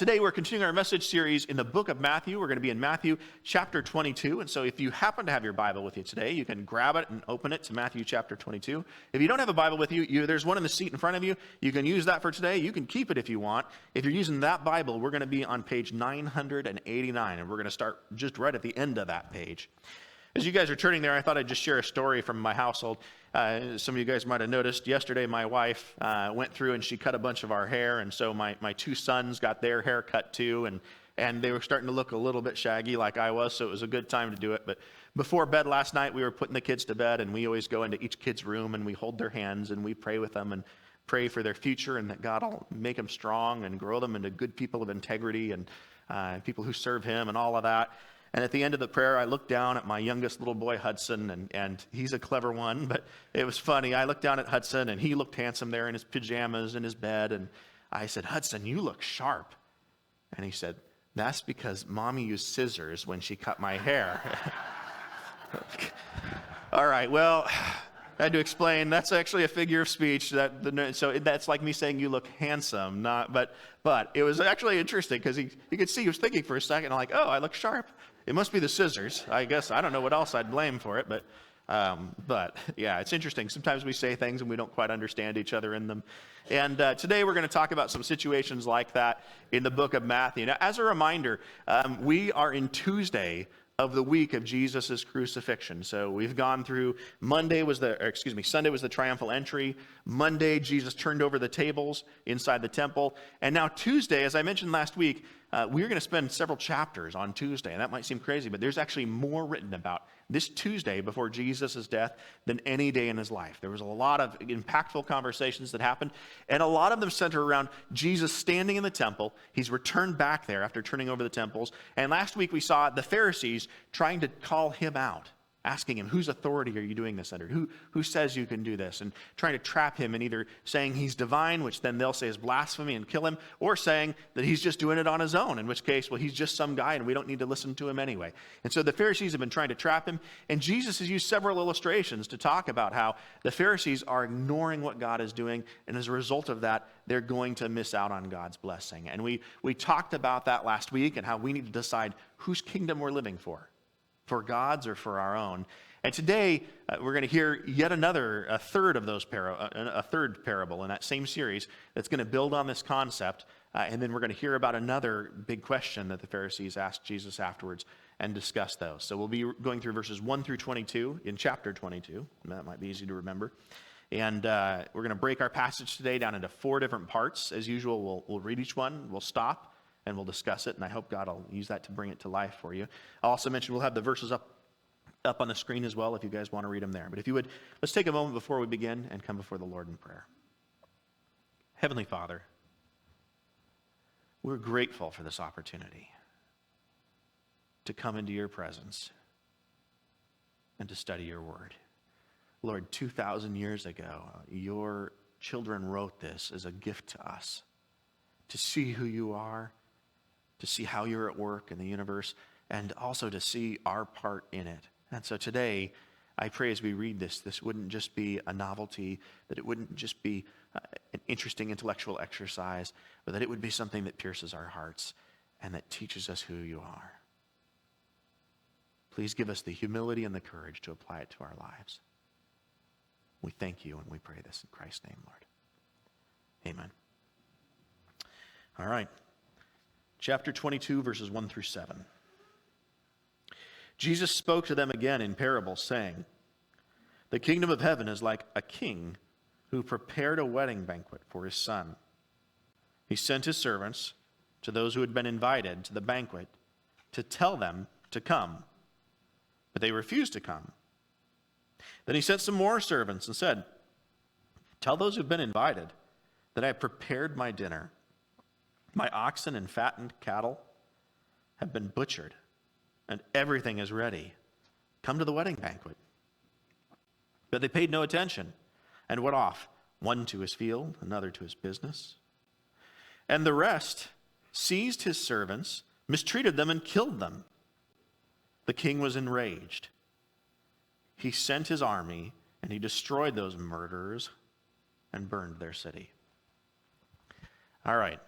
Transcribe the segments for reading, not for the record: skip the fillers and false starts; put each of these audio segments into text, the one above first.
Today we're continuing our message series in the book of Matthew. We're going to be in Matthew chapter 22. And so if you happen to have your Bible with you today, you can grab it and open it to Matthew chapter 22. If you don't have a Bible with you, there's one in the seat in front of you. You can use that for today. You can keep it if you want. If you're using that Bible, we're going to be on page 989, and we're going to start just right at the end of that page. As you guys are turning there, I thought I'd just share a story from my household. Some of you guys might have noticed yesterday my wife went through and she cut a bunch of our hair, and so my two sons got their hair cut too, and they were starting to look a little bit shaggy like I was, so it was a good time to do it. But before bed last night, we were putting the kids to bed, and we always go into each kid's room and we hold their hands and we pray with them and pray for their future and that God will make them strong and grow them into good people of integrity and people who serve Him and all of that. And at the end of the prayer, I looked down at my youngest little boy, Hudson, and he's a clever one, but it was funny. I looked down at Hudson, and he looked handsome there in his pajamas in his bed, and I said, "Hudson, you look sharp." And he said, "That's because Mommy used scissors when she cut my hair." All right, well, I had to explain. That's actually a figure of speech. So that's like me saying you look handsome, but it was actually interesting because you could see he was thinking for a second, like, "Oh, I look sharp. It must be the scissors." I guess I don't know what else I'd blame for it, but yeah, it's interesting. Sometimes we say things and we don't quite understand each other in them. And today we're going to talk about some situations like that in the book of Matthew. Now, as a reminder, we are in Tuesday of the week of Jesus' crucifixion. So we've gone through Sunday was the triumphal entry. Monday, Jesus turned over the tables inside the temple. And now Tuesday, as I mentioned last week, we're going to spend several chapters on Tuesday. And that might seem crazy, but there's actually more written about this Tuesday before Jesus' death than any day in his life. There was a lot of impactful conversations that happened, and a lot of them center around Jesus standing in the temple. He's returned back there after turning over the temples. And last week we saw the Pharisees trying to call him out, asking him, "Whose authority are you doing this under? Who says you can do this?" And trying to trap him in either saying he's divine, which then they'll say is blasphemy and kill him, or saying that he's just doing it on his own, in which case, well, he's just some guy and we don't need to listen to him anyway. And so the Pharisees have been trying to trap him, and Jesus has used several illustrations to talk about how the Pharisees are ignoring what God is doing, and as a result of that, they're going to miss out on God's blessing. And we talked about that last week and how we need to decide whose kingdom we're living for God's or for our own. And today we're going to hear yet a third parable in that same series that's going to build on this concept. And then we're going to hear about another big question that the Pharisees asked Jesus afterwards and discuss those. So we'll be going through verses 1 through 22 in chapter 22. That might be easy to remember. And we're going to break our passage today down into 4 different parts. As usual, we'll read each one, we'll stop, and we'll discuss it, and I hope God will use that to bring it to life for you. I'll also mention we'll have the verses up on the screen as well if you guys want to read them there. But if you would, let's take a moment before we begin and come before the Lord in prayer. Heavenly Father, we're grateful for this opportunity to come into your presence and to study your word. Lord, 2,000 years ago, your children wrote this as a gift to us, to see who you are, to see how you're at work in the universe, and also to see our part in it. And so today, I pray as we read this wouldn't just be a novelty, that it wouldn't just be an interesting intellectual exercise, but that it would be something that pierces our hearts and that teaches us who you are. Please give us the humility and the courage to apply it to our lives. We thank you and we pray this in Christ's name, Lord. Amen. All right. Chapter 22, verses 1 through 7. Jesus spoke to them again in parables, saying, "The kingdom of heaven is like a king who prepared a wedding banquet for his son. He sent his servants to those who had been invited to the banquet to tell them to come, but they refused to come. Then he sent some more servants and said, 'Tell those who've been invited that I have prepared my dinner. My oxen and fattened cattle have been butchered, and everything is ready. Come to the wedding banquet.' But they paid no attention and went off, one to his field, another to his business. And the rest seized his servants, mistreated them, and killed them. The king was enraged. He sent his army, and he destroyed those murderers and burned their city." All right.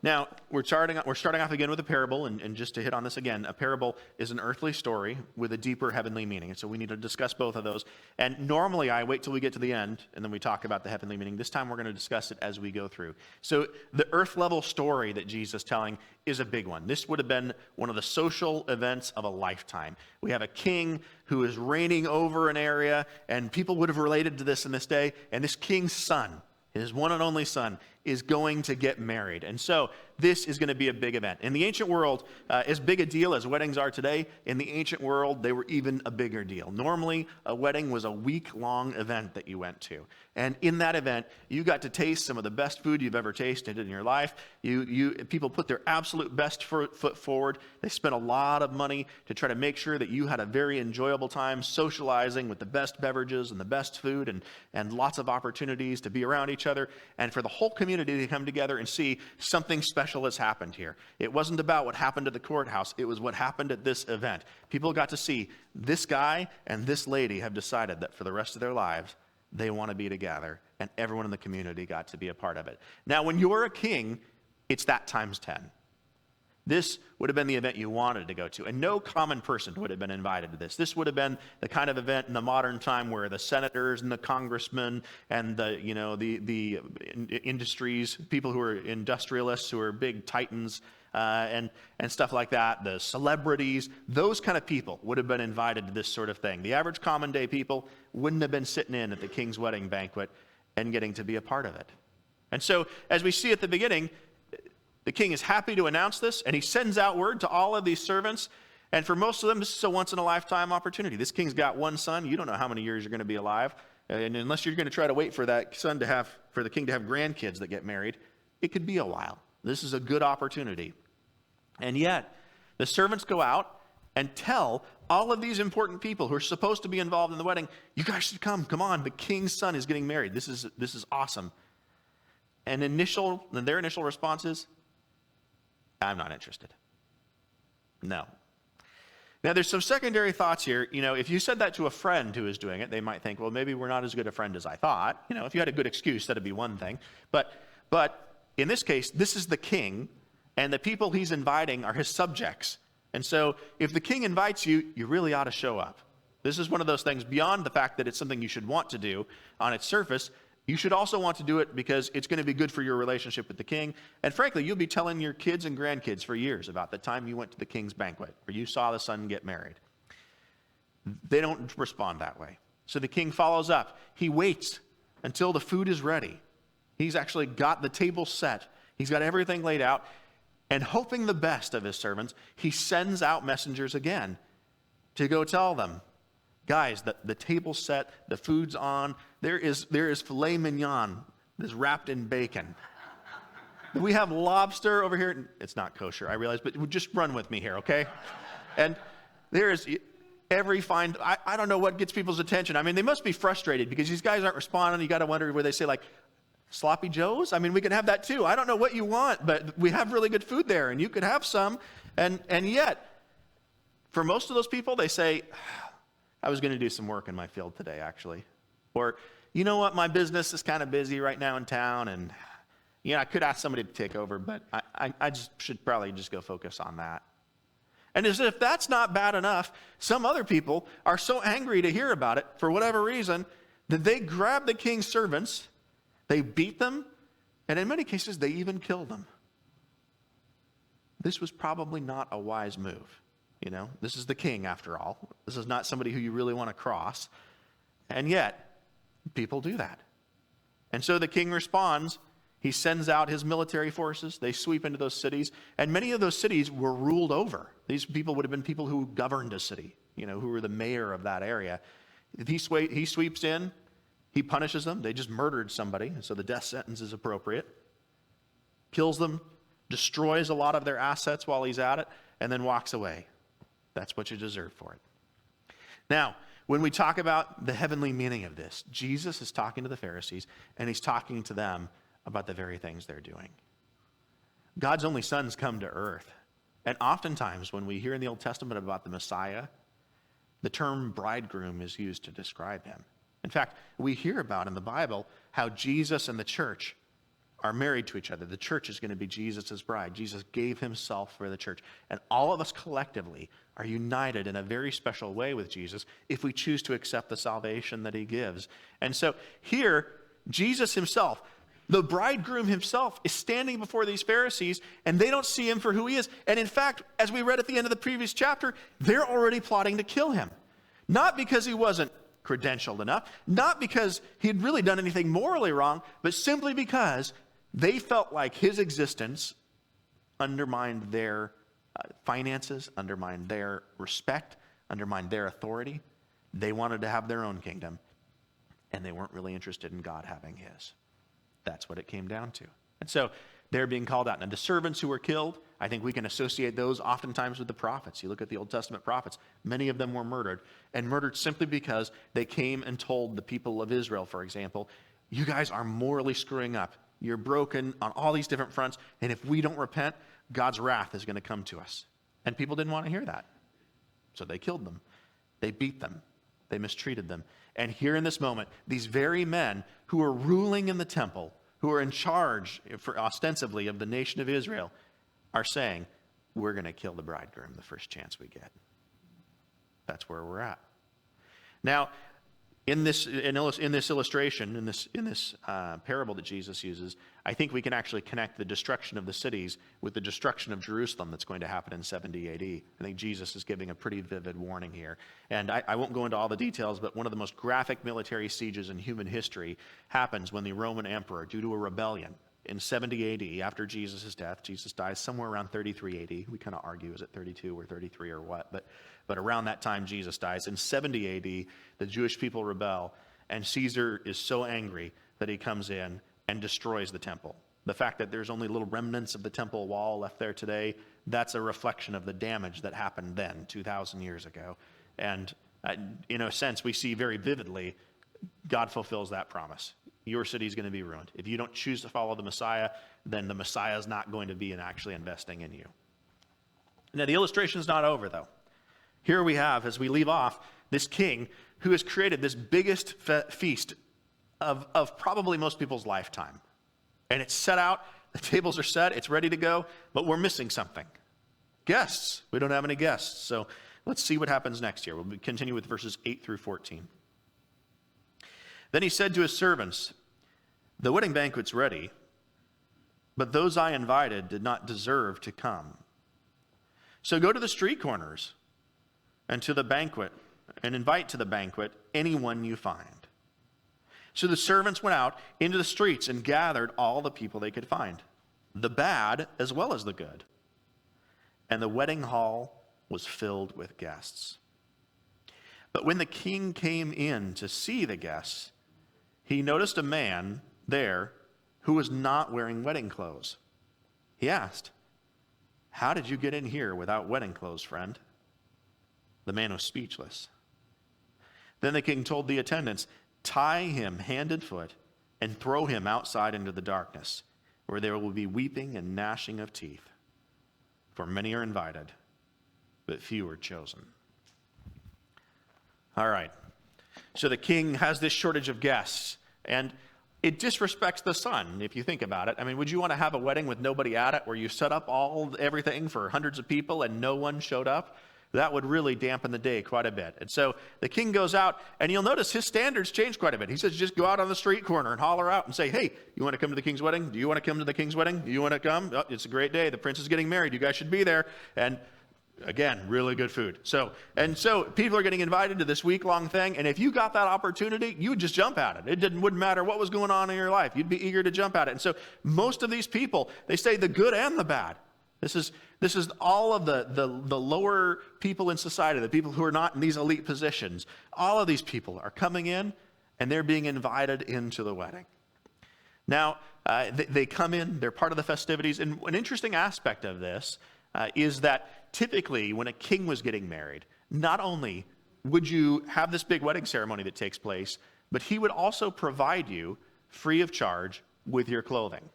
Now, we're starting off again with a parable, and just to hit on this again, a parable is an earthly story with a deeper heavenly meaning. And so we need to discuss both of those. And normally I wait till we get to the end, and then we talk about the heavenly meaning. This time we're going to discuss it as we go through. So the earth-level story that Jesus is telling is a big one. This would have been one of the social events of a lifetime. We have a king who is reigning over an area, and people would have related to this in this day, and this king's son, his one and only son, is going to get married. And so this is going to be a big event. In the ancient world, as big a deal as weddings are today, in the ancient world, they were even a bigger deal. Normally, a wedding was a week-long event that you went to. And in that event, you got to taste some of the best food you've ever tasted in your life. People put their absolute best foot forward. They spent a lot of money to try to make sure that you had a very enjoyable time socializing with the best beverages and the best food and lots of opportunities to be around each other. And for the whole community to come together and see something special has happened here. It wasn't about what happened at the courthouse. It was what happened at this event. People got to see this guy and this lady have decided that for the rest of their lives, they want to be together, and everyone in the community got to be a part of it. Now, when you're a king, it's that times 10. This would have been the event you wanted to go to, and no common person would have been invited to this. This would have been the kind of event in the modern time where the senators and the congressmen and the industries, people who are industrialists, who are big titans, and stuff like that, the celebrities, those kind of people would have been invited to this sort of thing. The average common day people wouldn't have been sitting in at the king's wedding banquet and getting to be a part of it. And so, as we see at the beginning, the king is happy to announce this, and he sends out word to all of these servants. And for most of them, this is a once-in-a-lifetime opportunity. This king's got one son. You don't know how many years you're going to be alive. And unless you're going to try to wait for that son for the king to have grandkids that get married, it could be a while. This is a good opportunity. And yet, the servants go out and tell all of these important people who are supposed to be involved in the wedding, you guys should come. Come on, the king's son is getting married. This is awesome. And their initial response is, I'm not interested. No. Now, there's some secondary thoughts here. If you said that to a friend who is doing it, they might think, well, maybe we're not as good a friend as I thought. If you had a good excuse, that'd be one thing. But in this case, this is the king, and the people he's inviting are his subjects. And so if the king invites you, you really ought to show up. This is one of those things beyond the fact that it's something you should want to do on its surface. You should also want to do it because it's going to be good for your relationship with the king. And frankly, you'll be telling your kids and grandkids for years about the time you went to the king's banquet or you saw the son get married. They don't respond that way. So the king follows up. He waits until the food is ready. He's actually got the table set. He's got everything laid out. And hoping the best of his servants, he sends out messengers again to go tell them, guys, the table's set, the food's on, there is filet mignon that's wrapped in bacon. We have lobster over here. It's not kosher, I realize, but just run with me here, okay? And there is every fine, I don't know what gets people's attention. I mean, they must be frustrated because these guys aren't responding. You got to wonder where they say, like, sloppy joes? I mean, we can have that too. I don't know what you want, but we have really good food there, and you could have some. And yet, for most of those people, they say, I was going to do some work in my field today, actually. Or, you know what, my business is kind of busy right now in town, and I could ask somebody to take over, but I just should probably just go focus on that. And as if that's not bad enough, some other people are so angry to hear about it, for whatever reason, that they grab the king's servants, they beat them, and in many cases, they even kill them. This was probably not a wise move. This is the king, after all. This is not somebody who you really want to cross. And yet, people do that. And so the king responds. He sends out his military forces. They sweep into those cities. And many of those cities were ruled over. These people would have been people who governed a city, who were the mayor of that area. He sweeps in. He punishes them. They just murdered somebody, and so the death sentence is appropriate. Kills them, destroys a lot of their assets while he's at it, and then walks away. That's what you deserve for it. Now, when we talk about the heavenly meaning of this, Jesus is talking to the Pharisees, and he's talking to them about the very things they're doing. God's only sons come to earth. And oftentimes, when we hear in the Old Testament about the Messiah, the term bridegroom is used to describe him. In fact, we hear about in the Bible how Jesus and the church are married to each other. The church is going to be Jesus' bride. Jesus gave himself for the church. And all of us collectively are united in a very special way with Jesus if we choose to accept the salvation that he gives. And so here, Jesus himself, the bridegroom himself, is standing before these Pharisees, and they don't see him for who he is. And in fact, as we read at the end of the previous chapter, they're already plotting to kill him. Not because he wasn't credentialed enough, not because he had really done anything morally wrong, but simply because they felt like his existence undermined their finances, undermined their respect, undermined their authority. They wanted to have their own kingdom, and they weren't really interested in God having his. That's what it came down to. And so they're being called out. And the servants who were killed, I think we can associate those oftentimes with the prophets. You look at the Old Testament prophets, many of them were murdered, and murdered simply because they came and told the people of Israel, for example, you guys are morally screwing up. You're broken on all these different fronts, and if we don't repent, God's wrath is going to come to us. And people didn't want to hear that. So they killed them. They beat them. They mistreated them. And here in this moment, these very men who are ruling in the temple, who are in charge ostensibly of the nation of Israel, are saying, we're going to kill the bridegroom the first chance we get. That's where we're at. Now, in this illustration, in this parable that Jesus uses, I think we can actually connect the destruction of the cities with the destruction of Jerusalem that's going to happen in 70 AD. I think Jesus is giving a pretty vivid warning here. And I won't go into all the details, but one of the most graphic military sieges in human history happens when the Roman emperor, due to a rebellion, in 70 AD, after Jesus' death, Jesus dies somewhere around 33 AD. We kind of argue, is it 32 or 33 or what? But around that time, Jesus dies. In 70 AD, the Jewish people rebel, and Caesar is so angry that he comes in and destroys the temple. The fact that there's only little remnants of the temple wall left there today, that's a reflection of the damage that happened then, 2,000 years ago. And in a sense, we see very vividly, God fulfills that promise. Your city is going to be ruined. If you don't choose to follow the Messiah, then the Messiah is not going to be actually investing in you. Now, the illustration is not over, though. Here we have, as we leave off, this king who has created this biggest feast of probably most people's lifetime. And it's set out, the tables are set, it's ready to go, but we're missing something. Guests. We don't have any guests. So let's see what happens next here. We'll continue with verses 8 through 14. Then he said to his servants, the wedding banquet's ready, but those I invited did not deserve to come. So go to the street corners and to the banquet, and invite to the banquet anyone you find. So the servants went out into the streets and gathered all the people they could find, the bad as well as the good. And the wedding hall was filled with guests. But when the king came in to see the guests, he noticed a man there who was not wearing wedding clothes. He asked, how did you get in here without wedding clothes, friend? The man was speechless. Then the king told the attendants, tie him hand and foot and throw him outside into the darkness, where there will be weeping and gnashing of teeth. For many are invited, but few are chosen. All right. So the king has this shortage of guests, and it disrespects the son, if you think about it. I mean, would you want to have a wedding with nobody at it, where you set up everything for hundreds of people and no one showed up? That would really dampen the day quite a bit. And so the king goes out, and you'll notice his standards change quite a bit. He says, just go out on the street corner and holler out and say, hey, you want to come to the king's wedding? Do you want to come to the king's wedding? Do you want to come? Oh, it's a great day. The prince is getting married. You guys should be there. And again, really good food. So people are getting invited to this week-long thing, and if you got that opportunity, you would just jump at it. It wouldn't matter what was going on in your life. You'd be eager to jump at it. And so most of these people, they say the good and the bad. This is all of the lower people in society, the people who are not in these elite positions. All of these people are coming in, and they're being invited into the wedding. Now, they come in, they're part of the festivities, and an interesting aspect of this is that typically when a king was getting married, not only would you have this big wedding ceremony that takes place, but he would also provide you free of charge with your clothing.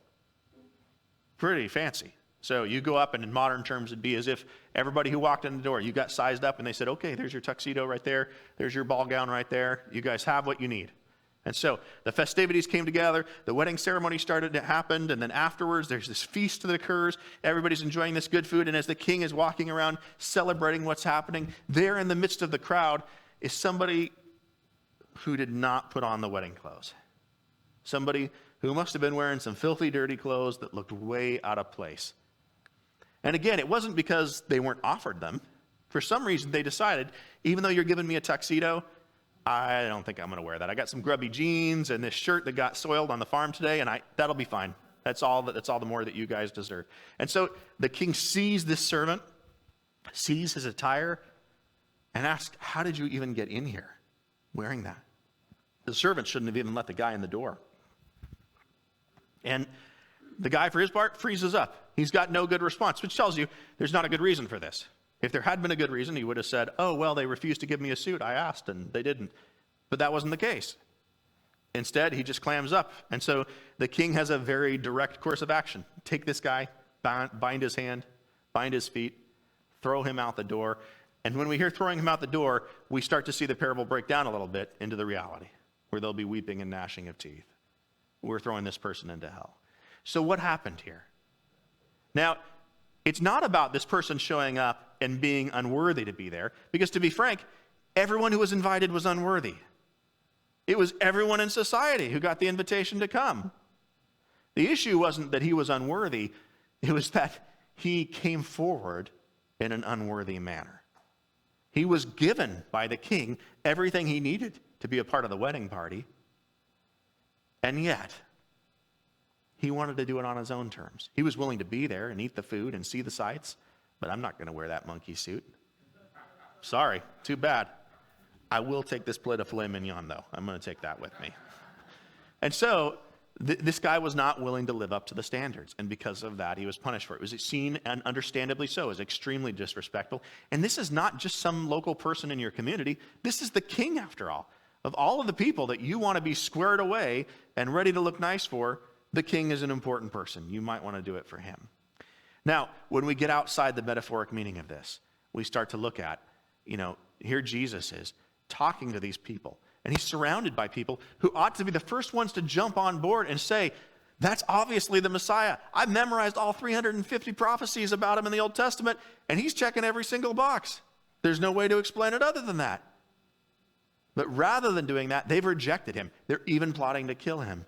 Pretty fancy. So you go up, and in modern terms, it'd be as if everybody who walked in the door, you got sized up, and they said, okay, there's your tuxedo right there. There's your ball gown right there. You guys have what you need. And so the festivities came together, the wedding ceremony happened, and then afterwards there's this feast that occurs. Everybody's enjoying this good food, and as the king is walking around celebrating what's happening, there in the midst of the crowd is somebody who did not put on the wedding clothes. Somebody who must have been wearing some filthy, dirty clothes that looked way out of place. And again, it wasn't because they weren't offered them. For some reason, they decided, even though you're giving me a tuxedo, I don't think I'm going to wear that. I got some grubby jeans and this shirt that got soiled on the farm today, and that'll be fine. That's all the more that you guys deserve. And so the king sees this servant, sees his attire, and asks, how did you even get in here wearing that? The servant shouldn't have even let the guy in the door. And the guy, for his part, freezes up. He's got no good response, which tells you there's not a good reason for this. If there had been a good reason, he would have said, oh, well, they refused to give me a suit. I asked, and they didn't. But that wasn't the case. Instead, he just clams up. And so the king has a very direct course of action. Take this guy, bind his hand, bind his feet, throw him out the door. And when we hear throwing him out the door, we start to see the parable break down a little bit into the reality, where there'll be weeping and gnashing of teeth. We're throwing this person into hell. So what happened here? Now, it's not about this person showing up and being unworthy to be there, because to be frank, everyone who was invited was unworthy. It was everyone in society who got the invitation to come. The issue wasn't that he was unworthy, it was that he came forward in an unworthy manner. He was given by the king everything he needed to be a part of the wedding party, and yet he wanted to do it on his own terms. He was willing to be there and eat the food and see the sights, but I'm not going to wear that monkey suit. Sorry, too bad. I will take this plate of filet mignon, though. I'm going to take that with me. And so this guy was not willing to live up to the standards, and because of that, he was punished for it. It was seen, and understandably so, as extremely disrespectful. And this is not just some local person in your community. This is the king, after all. Of all of the people that you want to be squared away and ready to look nice for, the king is an important person. You might want to do it for him. Now, when we get outside the metaphoric meaning of this, we start to look at, here Jesus is talking to these people, and he's surrounded by people who ought to be the first ones to jump on board and say, that's obviously the Messiah. I've memorized all 350 prophecies about him in the Old Testament, and he's checking every single box. There's no way to explain it other than that. But rather than doing that, they've rejected him. They're even plotting to kill him.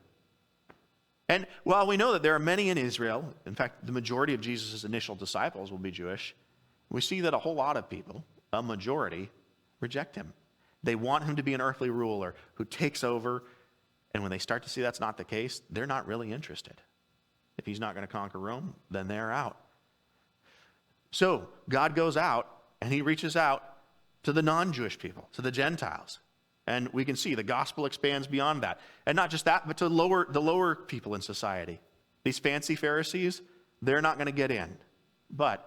And while we know that there are many in Israel, in fact, the majority of Jesus' initial disciples will be Jewish, we see that a whole lot of people, a majority, reject him. They want him to be an earthly ruler who takes over, and when they start to see that's not the case, they're not really interested. If he's not going to conquer Rome, then they're out. So God goes out, and he reaches out to the non-Jewish people, to the Gentiles. And we can see the gospel expands beyond that. And not just that, but to the lower people in society. These fancy Pharisees, they're not going to get in. But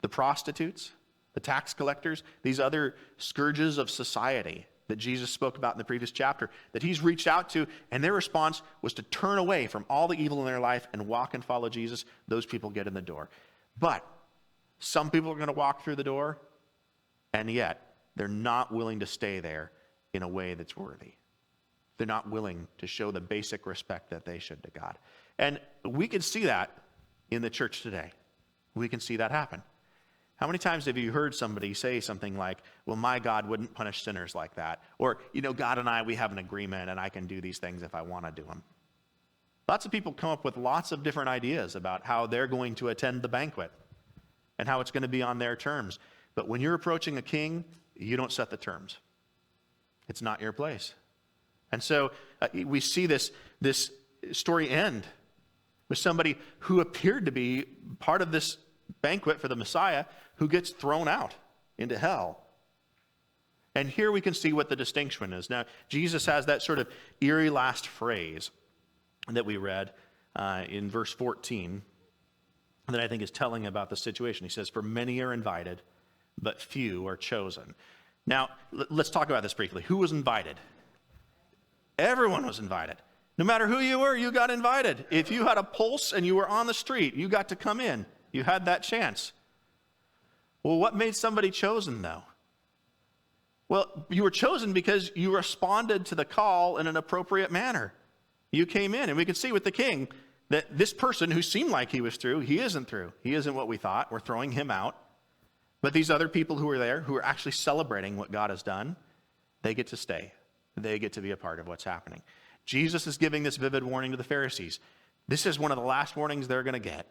the prostitutes, the tax collectors, these other scourges of society that Jesus spoke about in the previous chapter, that he's reached out to, and their response was to turn away from all the evil in their life and walk and follow Jesus. Those people get in the door. But some people are going to walk through the door, and yet they're not willing to stay there in a way that's worthy. They're not willing to show the basic respect that they should to God. And we can see that in the church today. We can see that happen. How many times have you heard somebody say something like, well, my God wouldn't punish sinners like that? Or, God and I, we have an agreement and I can do these things if I want to do them. Lots of people come up with lots of different ideas about how they're going to attend the banquet and how it's going to be on their terms. But when you're approaching a king, you don't set the terms. It's not your place. And so we see this story end with somebody who appeared to be part of this banquet for the Messiah who gets thrown out into hell. And here we can see what the distinction is. Now, Jesus has that sort of eerie last phrase that we read in verse 14 that I think is telling about the situation. He says, for many are invited, but few are chosen. Now, let's talk about this briefly. Who was invited? Everyone was invited. No matter who you were, you got invited. If you had a pulse and you were on the street, you got to come in. You had that chance. Well, what made somebody chosen, though? Well, you were chosen because you responded to the call in an appropriate manner. You came in, and we could see with the king that this person who seemed like he was through, he isn't through. He isn't what we thought. We're throwing him out. But these other people who are there, who are actually celebrating what God has done, they get to stay. They get to be a part of what's happening. Jesus is giving this vivid warning to the Pharisees. This is one of the last warnings they're going to get.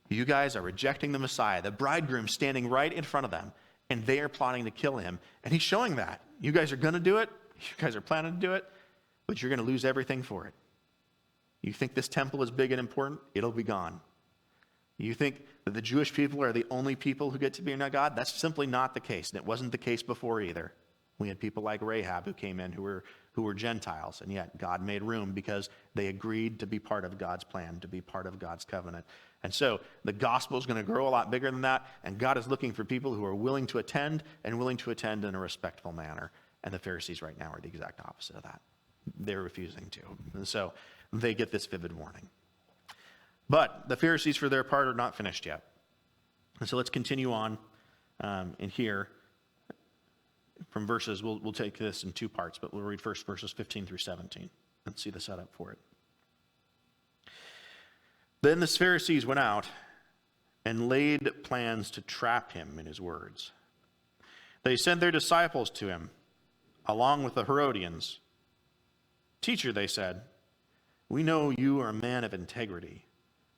You guys are rejecting the Messiah, the bridegroom standing right in front of them, and they are plotting to kill him. And he's showing that. You guys are going to do it. You guys are planning to do it, but you're going to lose everything for it. You think this temple is big and important? It'll be gone. You think that the Jewish people are the only people who get to be near God? That's simply not the case. And it wasn't the case before either. We had people like Rahab who came in who were Gentiles, and yet God made room because they agreed to be part of God's plan, to be part of God's covenant. And so the gospel is going to grow a lot bigger than that, and God is looking for people who are willing to attend and willing to attend in a respectful manner. And the Pharisees right now are the exact opposite of that. They're refusing to. And so they get this vivid warning. But the Pharisees, for their part, are not finished yet. And so let's continue on in here. From verses, we'll take this in two parts, but we'll read first verses 15 through 17 and see the setup for it. Then the Pharisees went out and laid plans to trap him in his words. They sent their disciples to him, along with the Herodians. Teacher, they said, we know you are a man of integrity,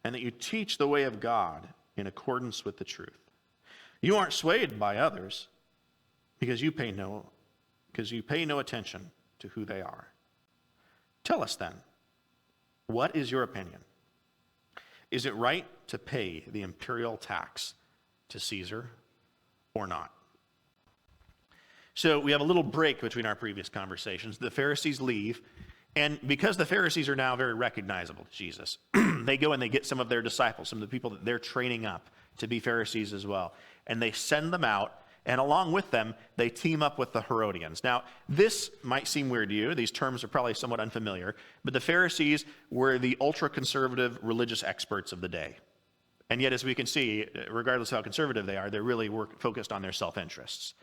and that you teach the way of God in accordance with the truth. You aren't swayed by others, because you pay no attention to who they are. Tell us then, what is your opinion? Is it right to pay the imperial tax to Caesar or not? So we have a little break between our previous conversations. The Pharisees leave, and because the Pharisees are now very recognizable to Jesus, they go and they get some of their disciples, some of the people that they're training up to be Pharisees as well, and they send them out. And along with them, they team up with the Herodians. Now, this might seem weird to you. These terms are probably somewhat unfamiliar. But the Pharisees were the ultra-conservative religious experts of the day. And yet, as we can see, regardless of how conservative they are, they're really focused on their self-interests.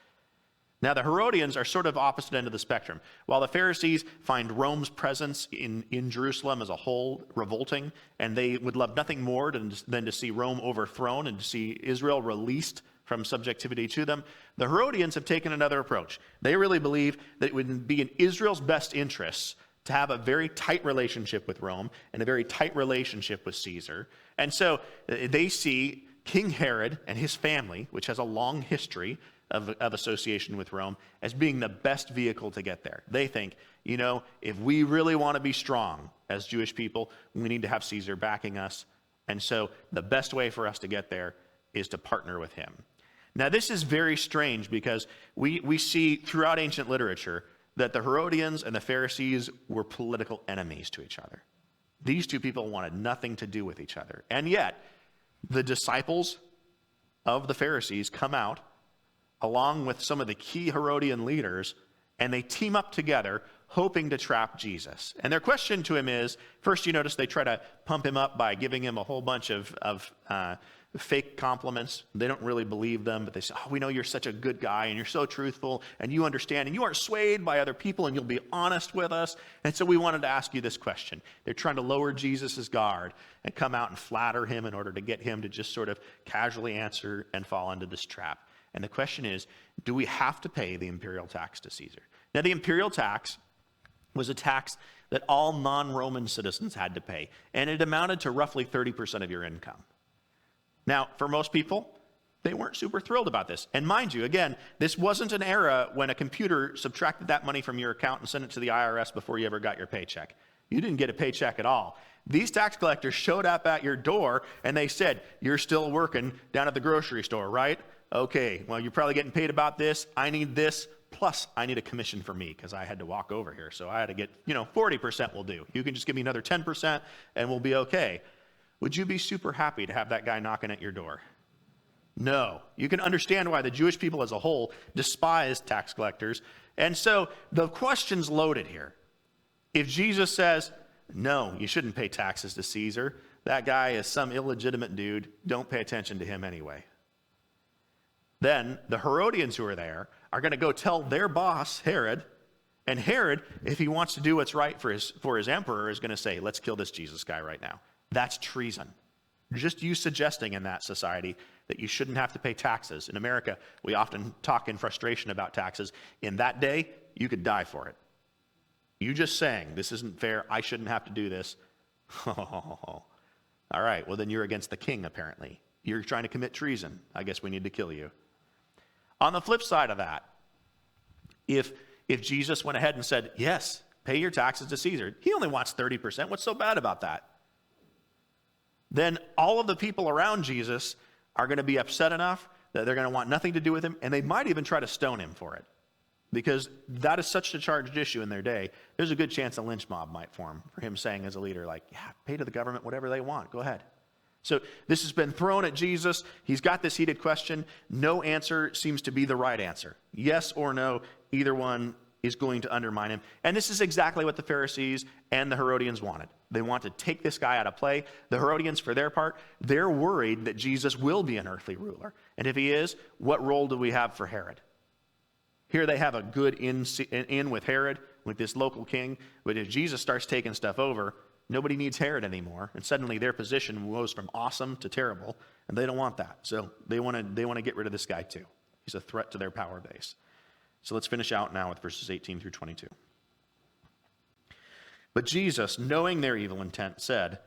Now, the Herodians are sort of opposite end of the spectrum. While the Pharisees find Rome's presence in Jerusalem as a whole revolting, and they would love nothing more than to see Rome overthrown and to see Israel released from subjectivity to them, the Herodians have taken another approach. They really believe that it would be in Israel's best interests to have a very tight relationship with Rome and a very tight relationship with Caesar. And so they see King Herod and his family, which has a long history of association with Rome, as being the best vehicle to get there. They think, if we really want to be strong as Jewish people, we need to have Caesar backing us. And so the best way for us to get there is to partner with him. Now, this is very strange because we see throughout ancient literature that the Herodians and the Pharisees were political enemies to each other. These two people wanted nothing to do with each other. And yet, the disciples of the Pharisees come out along with some of the key Herodian leaders, and they team up together hoping to trap Jesus. And their question to him is, first you notice they try to pump him up by giving him a whole bunch of fake compliments. They don't really believe them, but they say, we know you're such a good guy, and you're so truthful, and you understand, and you aren't swayed by other people, and you'll be honest with us. And so we wanted to ask you this question. They're trying to lower Jesus' guard and come out and flatter him in order to get him to just sort of casually answer and fall into this trap. And the question is, do we have to pay the imperial tax to Caesar? Now, the imperial tax was a tax that all non-Roman citizens had to pay, and it amounted to roughly 30% of your income. Now, for most people, they weren't super thrilled about this. And mind you, again, this wasn't an era when a computer subtracted that money from your account and sent it to the IRS before you ever got your paycheck. You didn't get a paycheck at all. These tax collectors showed up at your door, and they said, you're still working down at the grocery store, right? Okay, well, you're probably getting paid about this. I need this, plus I need a commission for me because I had to walk over here. So I had to get, 40% will do. You can just give me another 10% and we'll be okay. Would you be super happy to have that guy knocking at your door? No. You can understand why the Jewish people as a whole despised tax collectors. And so the question's loaded here. If Jesus says, no, you shouldn't pay taxes to Caesar, that guy is some illegitimate dude, don't pay attention to him anyway. Then the Herodians who are there are going to go tell their boss, Herod, and Herod, if he wants to do what's right for his emperor, is going to say, let's kill this Jesus guy right now. That's treason. Just you suggesting in that society that you shouldn't have to pay taxes. In America, we often talk in frustration about taxes. In that day, you could die for it. You just saying, this isn't fair, I shouldn't have to do this. All right, well then you're against the king, apparently. You're trying to commit treason. I guess we need to kill you. On the flip side of that, if Jesus went ahead and said, yes, pay your taxes to Caesar, he only wants 30%. What's so bad about that? Then all of the people around Jesus are going to be upset enough that they're going to want nothing to do with him, and they might even try to stone him for it. Because that is such a charged issue in their day, there's a good chance a lynch mob might form for him saying as a leader, like, yeah, pay to the government whatever they want, go ahead. So this has been thrown at Jesus. He's got this heated question. No answer seems to be the right answer. Yes or no, either one is going to undermine him. And this is exactly what the Pharisees and the Herodians wanted. They want to take this guy out of play. The Herodians, for their part, they're worried that Jesus will be an earthly ruler. And if he is, what role do we have for Herod? Here they have a good in with Herod, with this local king. But if Jesus starts taking stuff over, nobody needs Herod anymore. And suddenly their position goes from awesome to terrible. And they don't want that. So they want to get rid of this guy too. He's a threat to their power base. So let's finish out now with verses 18 through 22. But Jesus, knowing their evil intent, said,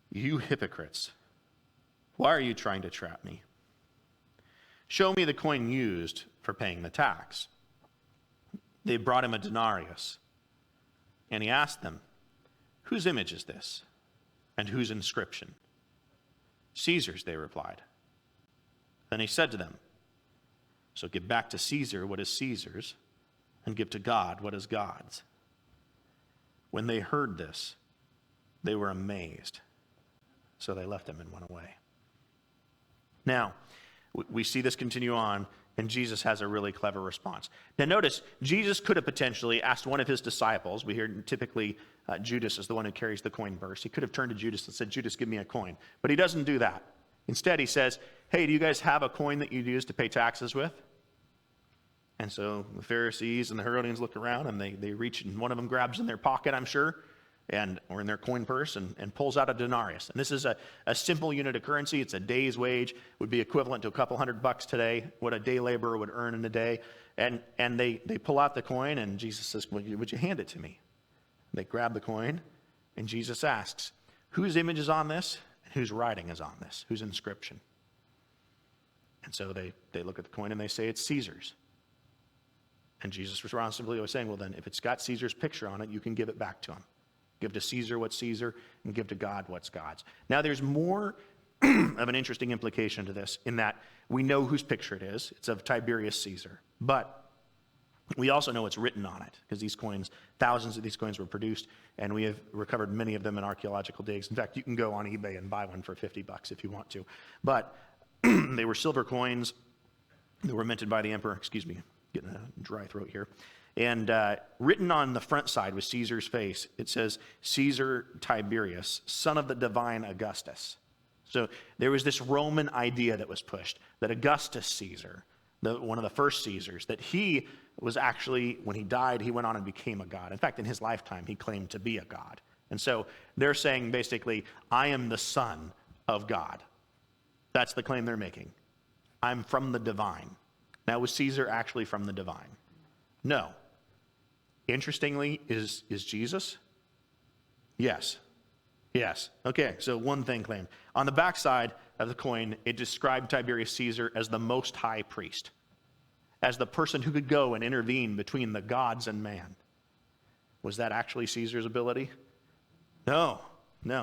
"You hypocrites, why are you trying to trap me? Show me the coin used for paying the tax." They brought him a denarius, and he asked them, "Whose image is this, and whose inscription?" "Caesar's," they replied. Then he said to them, "So give back to Caesar what is Caesar's, and give to God what is God's." When they heard this, they were amazed. So they left him and went away. Now, we see this continue on, and Jesus has a really clever response. Now notice, Jesus could have potentially asked one of his disciples. We hear typically Judas is the one who carries the coin purse. He could have turned to Judas and said, "Judas, give me a coin." But he doesn't do that. Instead, he says, "Hey, do you guys have a coin that you use to pay taxes with?" And so the Pharisees and the Herodians look around, and they reach, and one of them grabs in their pocket, I'm sure, or in their coin purse, and pulls out a denarius. And this is a simple unit of currency. It's a day's wage, would be equivalent to a couple $100 today, what a day laborer would earn in a day. And they pull out the coin, and Jesus says, would you hand it to me? They grab the coin, and Jesus asks, whose image is on this, and whose writing is on this, whose inscription? And so they look at the coin, and they say, it's Caesar's. And Jesus responds simply by saying, well then, if it's got Caesar's picture on it, you can give it back to him. Give to Caesar what's Caesar, and give to God what's God's. Now there's more of an interesting implication to this, in that we know whose picture it is. It's of Tiberius Caesar. But we also know it's written on it, because these coins, thousands of these coins were produced, and we have recovered many of them in archaeological digs. In fact, you can go on eBay and buy one for $50 if you want to. But they were silver coins that were minted by the emperor, getting a dry throat here. And written on the front side with Caesar's face, it says, Caesar Tiberius, son of the divine Augustus. So there was this Roman idea that was pushed, that Augustus Caesar, one of the first Caesars, that he was actually, when he died, he went on and became a god. In fact, in his lifetime, he claimed to be a god. And so they're saying basically, I am the son of God. That's the claim they're making. I'm from the divine. Now, was Caesar actually from the divine? No. Interestingly, is Jesus? Yes. Yes. Okay, so one thing claimed. On the backside of the coin, it described Tiberius Caesar as the most high priest, as the person who could go and intervene between the gods and man. Was that actually Caesar's ability? No,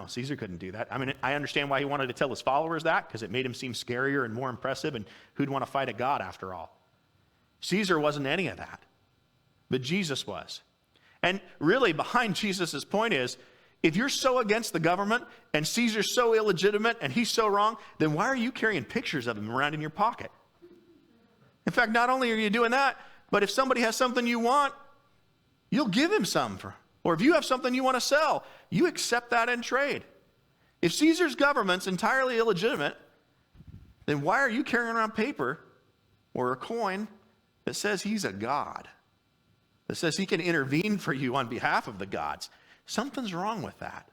Caesar couldn't do that. I mean, I understand why he wanted to tell his followers that, because it made him seem scarier and more impressive, and who'd want to fight a god after all? Caesar wasn't any of that, but Jesus was. And really, behind Jesus' point is, if you're so against the government, and Caesar's so illegitimate, and he's so wrong, then why are you carrying pictures of him around in your pocket? In fact, not only are you doing that, but if somebody has something you want, you'll give him some. Or if you have something you want to sell, you accept that in trade. If Caesar's government's entirely illegitimate, then why are you carrying around paper or a coin that says he's a god, that says he can intervene for you on behalf of the gods, something's wrong with that.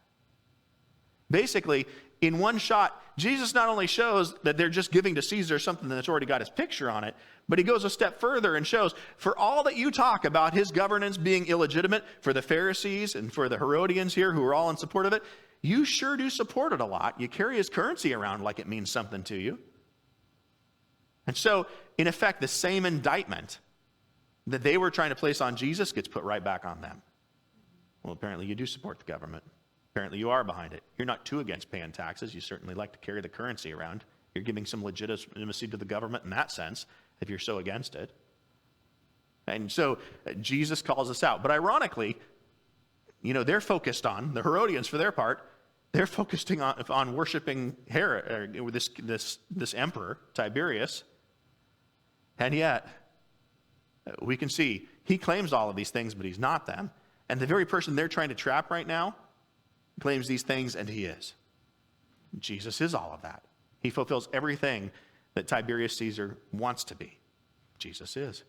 Basically, in one shot, Jesus not only shows that they're just giving to Caesar something that's already got his picture on it, but he goes a step further and shows, for all that you talk about his governance being illegitimate, for the Pharisees and for the Herodians here who are all in support of it, you sure do support it a lot. You carry his currency around like it means something to you. And so, in effect, the same indictment that they were trying to place on Jesus gets put right back on them. Well, apparently you do support the government. Apparently you are behind it. You're not too against paying taxes. You certainly like to carry the currency around. You're giving some legitimacy to the government in that sense, if you're so against it. And so Jesus calls us out. But ironically, they're focused on, the Herodians for their part, they're focusing on worshiping this emperor, Tiberius. And yet, we can see he claims all of these things, but he's not them. And the very person they're trying to trap right now claims these things, and he is. Jesus is all of that. He fulfills everything that Tiberius Caesar wants to be. Jesus is.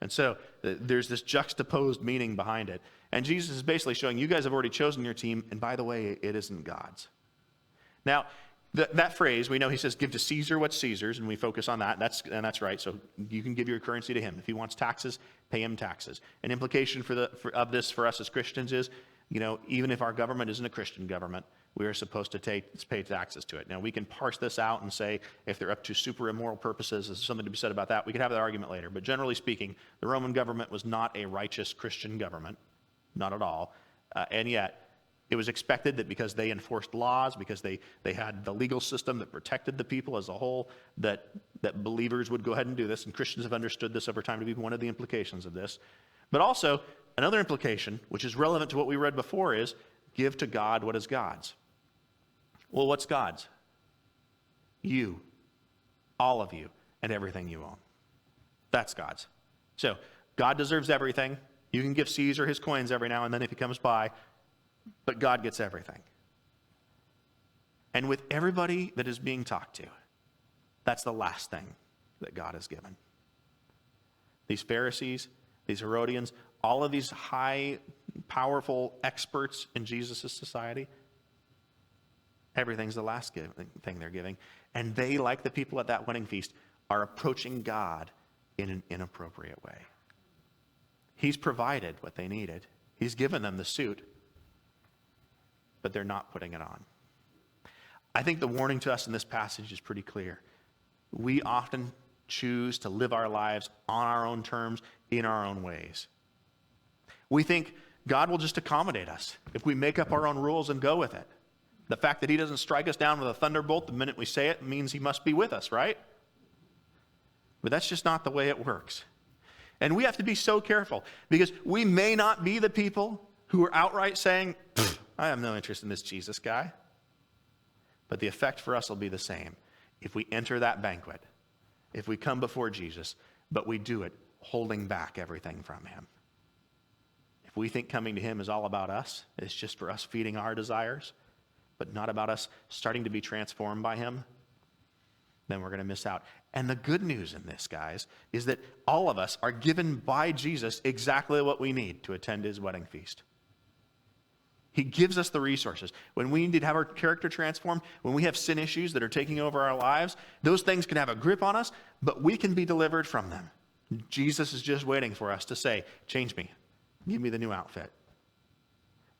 And so there's this juxtaposed meaning behind it. And Jesus is basically showing, you guys have already chosen your team, and by the way, it isn't God's. Now, that phrase, we know he says, give to Caesar what's Caesar's, and we focus on that. That's right. So you can give your currency to him. If he wants taxes, pay him taxes. An implication of this for us as Christians is, even if our government isn't a Christian government, we are supposed to pay taxes to it. Now, we can parse this out and say, if they're up to super immoral purposes, there's something to be said about that. We can have that argument later. But generally speaking, the Roman government was not a righteous Christian government. Not at all. And yet, it was expected that because they enforced laws, because they had the legal system that protected the people as a whole, that believers would go ahead and do this. And Christians have understood this over time to be one of the implications of this. But also, another implication, which is relevant to what we read before, is give to God what is God's. Well, what's God's? You. All of you. And everything you own. That's God's. So, God deserves everything. You can give Caesar his coins every now and then if he comes by. But God gets everything. And with everybody that is being talked to, that's the last thing that God has given. These Pharisees, these Herodians, all of these high, powerful experts in Jesus' society, everything's the last thing they're giving. And they, like the people at that wedding feast, are approaching God in an inappropriate way. He's provided what they needed. He's given them the suit, but they're not putting it on. I think the warning to us in this passage is pretty clear. We often choose to live our lives on our own terms, in our own ways. We think God will just accommodate us if we make up our own rules and go with it. The fact that he doesn't strike us down with a thunderbolt the minute we say it means he must be with us, right? But that's just not the way it works. And we have to be so careful, because we may not be the people who are outright saying, I have no interest in this Jesus guy. But the effect for us will be the same. If we enter that banquet, if we come before Jesus, but we do it holding back everything from him. If we think coming to him is all about us, it's just for us feeding our desires, but not about us starting to be transformed by him, then we're going to miss out. And the good news in this, guys, is that all of us are given by Jesus exactly what we need to attend his wedding feast. He gives us the resources. When we need to have our character transformed, when we have sin issues that are taking over our lives, those things can have a grip on us, but we can be delivered from them. Jesus is just waiting for us to say, change me, give me the new outfit.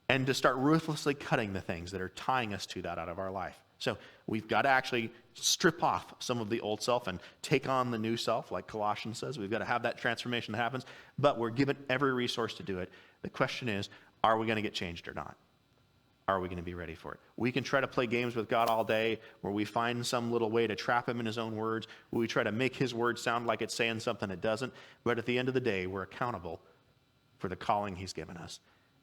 And to start ruthlessly cutting the things that are tying us to that out of our life. So we've got to actually strip off some of the old self and take on the new self, like Colossians says. We've got to have that transformation that happens, but we're given every resource to do it. The question is, are we going to get changed or not? Are we going to be ready for it? We can try to play games with God all day where we find some little way to trap him in his own words, where we try to make his word sound like it's saying something it doesn't. But at the end of the day, we're accountable for the calling he's given us.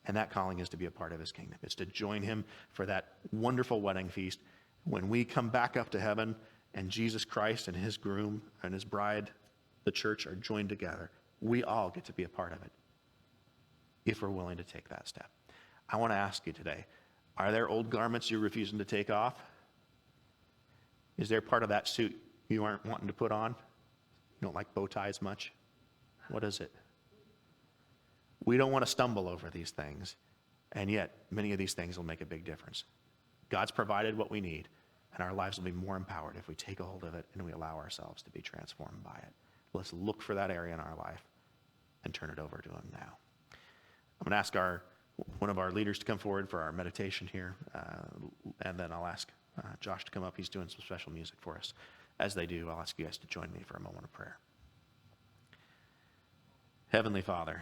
And that calling is to be a part of his kingdom. It's to join him for that wonderful wedding feast. When we come back up to heaven and Jesus Christ and his groom and his bride, the church, are joined together, we all get to be a part of it if we're willing to take that step. I want to ask you today, are there old garments you're refusing to take off? Is there part of that suit you aren't wanting to put on? You don't like bow ties much? What is it? We don't want to stumble over these things, and yet many of these things will make a big difference. God's provided what we need, and our lives will be more empowered if we take a hold of it and we allow ourselves to be transformed by it. Let's look for that area in our life and turn it over to him now. I'm going to ask one of our leaders to come forward for our meditation here, and then I'll ask Josh to come up. He's doing some special music for us. As they do, I'll ask you guys to join me for a moment of prayer. Heavenly Father,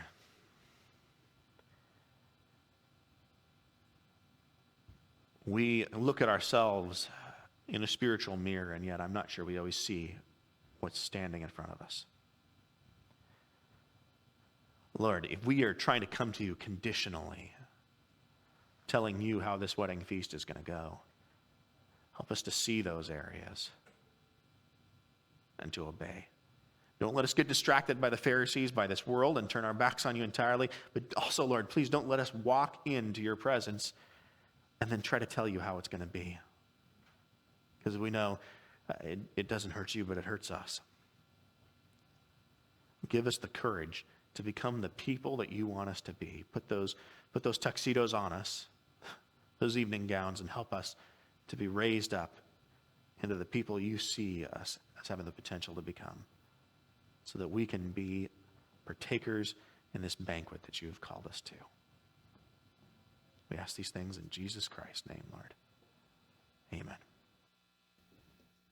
we look at ourselves in a spiritual mirror, and yet I'm not sure we always see what's standing in front of us. Lord, if we are trying to come to you conditionally, telling you how this wedding feast is going to go, help us to see those areas and to obey. Don't let us get distracted by the Pharisees, by this world, and turn our backs on you entirely. But also, Lord, please don't let us walk into your presence and then try to tell you how it's going to be. Because we know it doesn't hurt you, but it hurts us. Give us the courage to become the people that you want us to be. Put those tuxedos on us, those evening gowns, and help us to be raised up into the people you see us as having the potential to become, so that we can be partakers in this banquet that you have called us to. We ask these things in Jesus Christ's name, Lord. Amen.